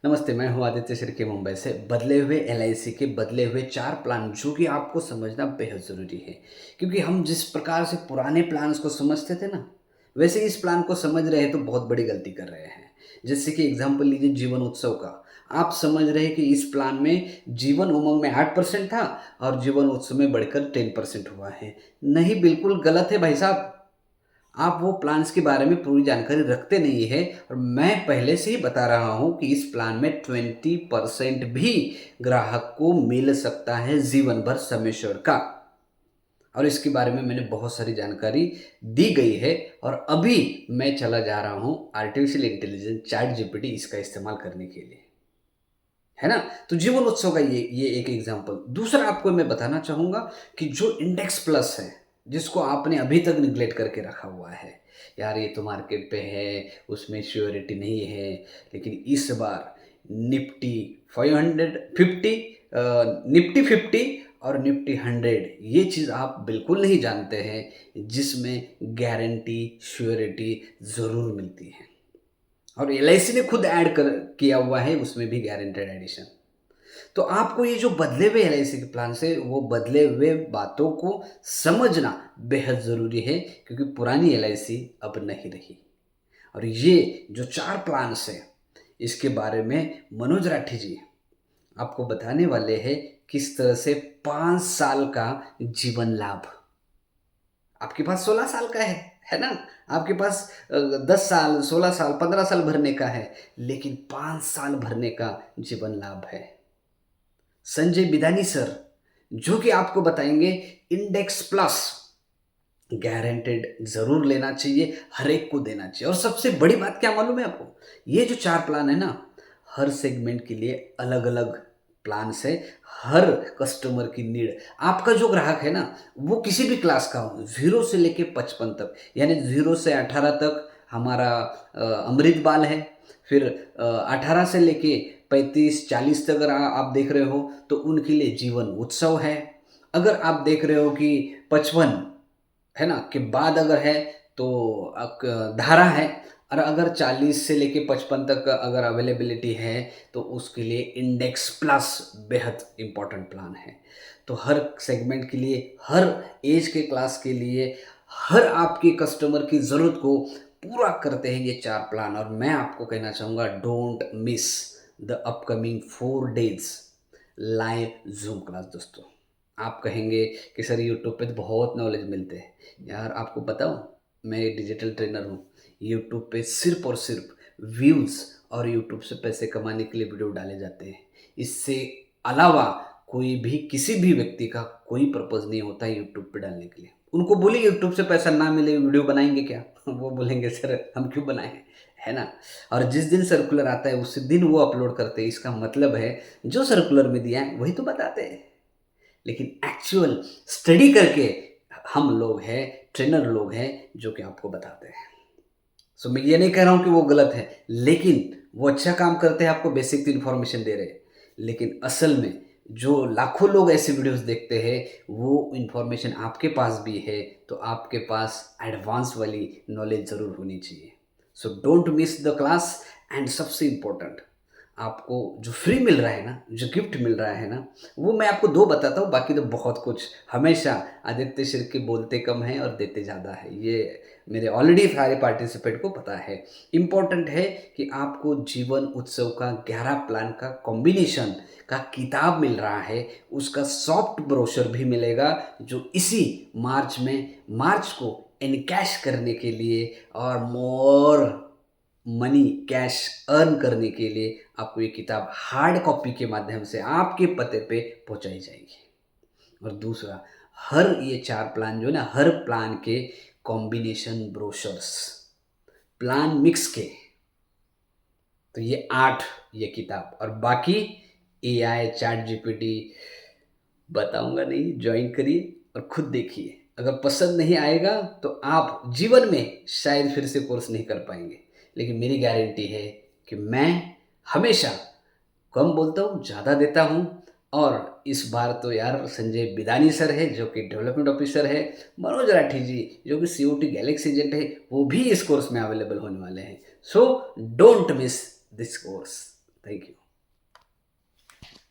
नमस्ते, मैं हूँ आदित्य शिर्के मुंबई से। बदले हुए एलआईसी के बदले हुए 4 प्लान जो कि आपको समझना बेहद ज़रूरी है। क्योंकि हम जिस प्रकार से पुराने प्लान्स को समझते थे ना, वैसे इस प्लान को समझ रहे हैं तो बहुत बड़ी गलती कर रहे हैं। जैसे कि एग्ज़ाम्पल लीजिए जीवन उत्सव का। आप समझ रहे हैं कि इस प्लान में जीवन उमंग में 8% था और जीवन उत्सव में बढ़कर 10% हुआ है। नहीं, बिल्कुल गलत है भाई साहब। आप वो प्लान्स के बारे में पूरी जानकारी रखते नहीं है और मैं पहले से ही बता रहा हूँ कि इस प्लान में 20% भी ग्राहक को मिल सकता है जीवन भर सम एश्योर्ड का। और इसके बारे में मैंने बहुत सारी जानकारी दी गई है और अभी मैं चला जा रहा हूँ आर्टिफिशियल इंटेलिजेंस चैट जीपीटी इसका इस्तेमाल करने के लिए, है ना। तो जीवन उत्सव का ये एक एग्जांपल। दूसरा आपको मैं बताना चाहूँगा कि जो इंडेक्स प्लस है, जिसको आपने अभी तक निगलेक्ट करके रखा हुआ है, यार ये तो मार्केट पे है, उसमें श्योरिटी नहीं है। लेकिन इस बार निफ्टी 550, निफ्टी 50 और निफ्टी 100, ये चीज़ आप बिल्कुल नहीं जानते हैं जिसमें गारंटी श्योरिटी ज़रूर मिलती है। और एलआईसी ने खुद ऐड कर किया हुआ है उसमें भी गारंटेड एडिशन। तो आपको ये जो बदले हुए एलआईसी के प्लान से वो बदले हुए बातों को समझना बेहद ज़रूरी है, क्योंकि पुरानी एलआईसी अब नहीं रही। और ये जो 4 प्लान्स हैं इसके बारे में मनोज राठी जी आपको बताने वाले हैं किस तरह से 5 साल का जीवन लाभ। आपके पास 16 साल का है ना? आपके पास 10 साल, 16 साल, 15 साल भरने का है, लेकिन 5 साल भरने का जीवन लाभ है। संजय बिदानी सर जो कि आपको बताएंगे इंडेक्स प्लस गारंटेड ज़रूर लेना चाहिए, हर एक को देना चाहिए। और सबसे बड़ी बात क्या मालूम है आपको? ये जो 4 प्लान है ना, हर सेगमेंट के लिए अलग-अलग प्लान्स है, हर कस्टमर की नीड। आपका जो ग्राहक है ना, वो किसी भी क्लास का हो, 0 से लेके 55 तक, यानी 0 से 18 तक हमारा अमृत बाल है। फिर 18 से लेके 35-40 तक अगर आप देख रहे हो तो उनके लिए जीवन उत्सव है। अगर आप देख रहे हो कि 55 है ना के बाद अगर है तो धारा है। और अगर 40 से लेके 55 तक अगर अवेलेबिलिटी है तो उसके लिए इंडेक्स प्लस बेहद इम्पोर्टेंट प्लान है। तो हर सेगमेंट के लिए, हर एज के क्लास के लिए, हर आपके कस्टमर की ज़रूरत को पूरा करते हैं ये 4 प्लान। और मैं आपको कहना चाहूँगा, don't miss the upcoming 4 days live zoom class. दोस्तों, आप कहेंगे कि सर यूट्यूब पे तो बहुत नॉलेज मिलते हैं। यार आपको बताऊं, मैं एक डिजिटल ट्रेनर हूँ। यूट्यूब पे सिर्फ और सिर्फ व्यूज़ और यूट्यूब से पैसे कमाने के लिए वीडियो डाले जाते हैं। इससे अलावा कोई भी किसी भी व्यक्ति का कोई पर्पज़ नहीं होता है यूट्यूब पे डालने के लिए। उनको बोलिए यूट्यूब से पैसा ना मिले वीडियो बनाएंगे क्या? वो बोलेंगे सर हम क्यों बनाएं, है ना। और जिस दिन सर्कुलर आता है उसी दिन वो अपलोड करते हैं। इसका मतलब है जो सर्कुलर में दिया है वही तो बताते हैं, लेकिन एक्चुअल स्टडी करके हम लोग हैं, ट्रेनर लोग हैं जो कि आपको बताते हैं। सो मैं ये नहीं कह रहा हूँ कि वो गलत है, लेकिन वो अच्छा काम करते हैं, आपको बेसिक इन्फॉर्मेशन दे रहे हैं। लेकिन असल में जो लाखों लोग ऐसे वीडियोस देखते हैं वो इन्फॉर्मेशन आपके पास भी है, तो आपके पास एडवांस वाली नॉलेज ज़रूर होनी चाहिए। So don't miss the class. And सबसे इम्पोर्टेंट, आपको जो फ्री मिल रहा है ना, जो गिफ्ट मिल रहा है ना, वो मैं आपको 2 बताता हूँ, बाकी तो बहुत कुछ। हमेशा आदित्य शिर्के बोलते कम हैं और देते ज़्यादा है, ये मेरे ऑलरेडी सारे पार्टिसिपेंट को पता है। इम्पोर्टेंट है कि आपको जीवन उत्सव का 11 प्लान का कॉम्बिनेशन का किताब मिल रहा है, उसका सॉफ्ट ब्रोशर भी मिलेगा, जो इसी मार्च को एनकैश करने के लिए और मोर मनी कैश अर्न करने के लिए आपको ये किताब हार्ड कॉपी के माध्यम से आपके पते पे पहुंचाई जाएगी। और दूसरा, हर ये 4 प्लान जो है ना, हर प्लान के कॉम्बिनेशन ब्रोशर्स, प्लान मिक्स के, तो ये 8 ये किताब। और बाकी एआई चैट जीपीटी बताऊंगा नहीं, ज्वाइन करिए और खुद देखिए। अगर पसंद नहीं आएगा तो आप जीवन में शायद फिर से कोर्स नहीं कर पाएंगे, लेकिन मेरी गारंटी है कि मैं हमेशा कम बोलता हूँ, ज़्यादा देता हूँ। और इस बार तो यार संजय बिदानी सर है जो कि डेवलपमेंट ऑफिसर है, मनोज राठी जी जो कि सीओटी गैलेक्सी एजेंट है, वो भी इस कोर्स में अवेलेबल होने वाले हैं। So don't miss this course. Thank you.